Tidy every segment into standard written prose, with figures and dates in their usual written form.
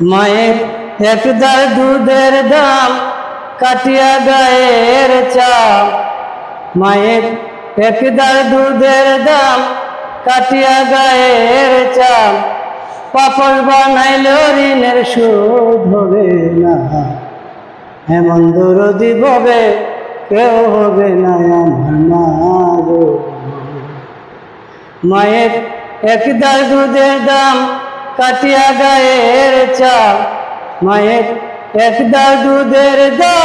মায়ের একদার দুধের দাম কাটিয়া গায়ের চাল। মায়ের একদার দুধের দাম কাটিয়া গায়ের চাল। পাপড় বানাইল ঋণের শোধ হবে না, এমন দরদি ভবে কেউ হবে না আমার মা গো। মায়ের একদার দুধের দাম কাটিয়া গায়ের চাল। মায়ের একদার দুধের দাম,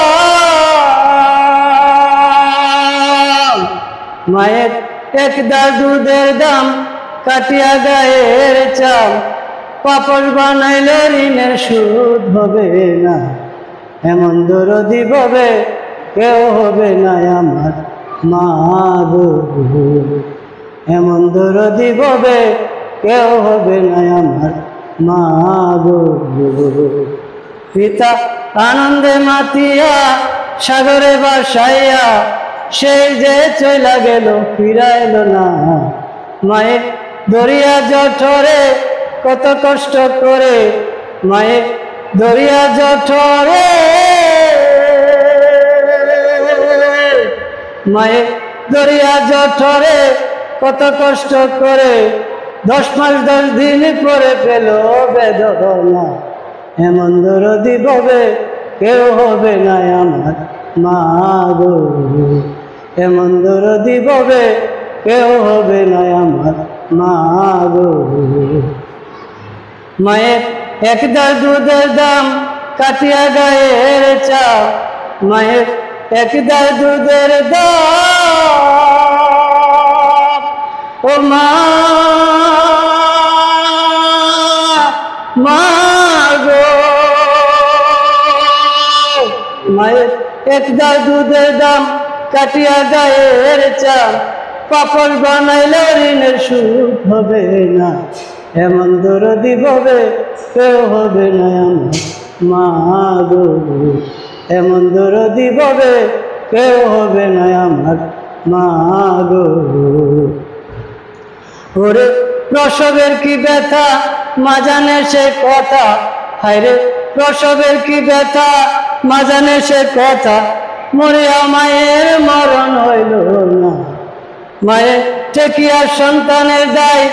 মায়ের একদার দুধের দাম কাটিয়া গায়ের চাল। পাপড় বানাইলে ঋণের শোধ হবে না, এমন দরদি ভবে কেউ হবে না আমার মা গো। এমন দরদি ভবে কেউ হবে না আমার মা গো। পিতা আনন্দে মাতিয়া সাগরে বাসাইয়া, সেই যে চইলা গেল ফিরাইল না। মায়ের দরিয়া জঠরে কত কষ্ট করে, মায়ের দরিয়া জঠরে, মায়ের দরিয়া জঠরে কত কষ্ট করে 10 মাস 10 দিন পরে পেল বেদনা। এমন দরদি ভবে কেউ হবে না আমার মা গো। এমন দরদি ভবে কেউ হবে না আমার মা গো। মায়ের একদার দুধের দাম কাটিয়া গায়ের চাল। মায়ের একদার দুধের দাম, ও মা মা গো। মায়ের একদার দুধের দাম কাটিয়া গায়ের চাল। পাপড় বানাইলে ঋণের শোধ হবে না, এমন দরদি ভবে কেউ হবে না আমার মা গো। এমন দরদি ভবে কেউ হবে না আমার মা গো। ওরে প্রসবের কি ব্যথা মা জানে সে কথা, হায়রে প্রসবের কি ব্যথা মা জানে সে কথা। মরিয়া মায়ের মরণ হইল না, মায়ের ঠেকিয়া সন্তানের দায়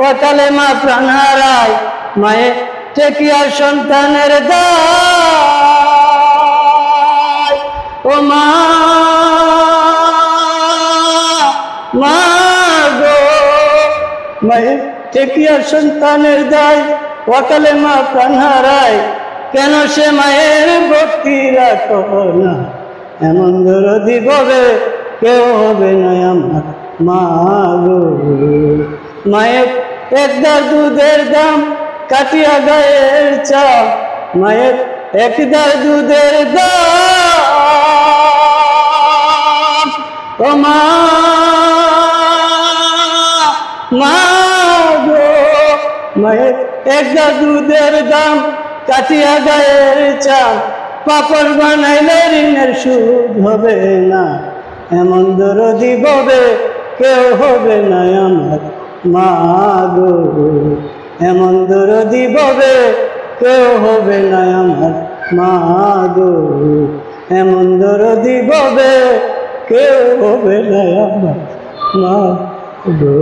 অকালে মা প্রাণ হারায়। মায়ের ঠেকিয়া সন্তানের দায়, ও মা মা গো। মায়ের ঠেকিয়া সন্তানের দায় অকালে মা প্রাণ হারায়। কেন সে মায়ের ভক্তি রাখো না, এমন দরদি ভবে কেউ হবে না আমার মা গো। মায়ের একদার দুধের দাম কাটিয়া গায়ের চাল। মায়ের একদার দুধের দাম, ও মা মা গো। মায়ের একদার দুধের দাম কাটিয়া গায়ের চাল। পাপড় বানাইলে ঋণের শোধ হবে না, এমন দরদি ভবে কেউ হবে না আমার মা গো। এমন দরদি ভবে কেউ হবে না আমার মা গো। এমন দরদি ভবে কেউ হবে না আমার মা গো।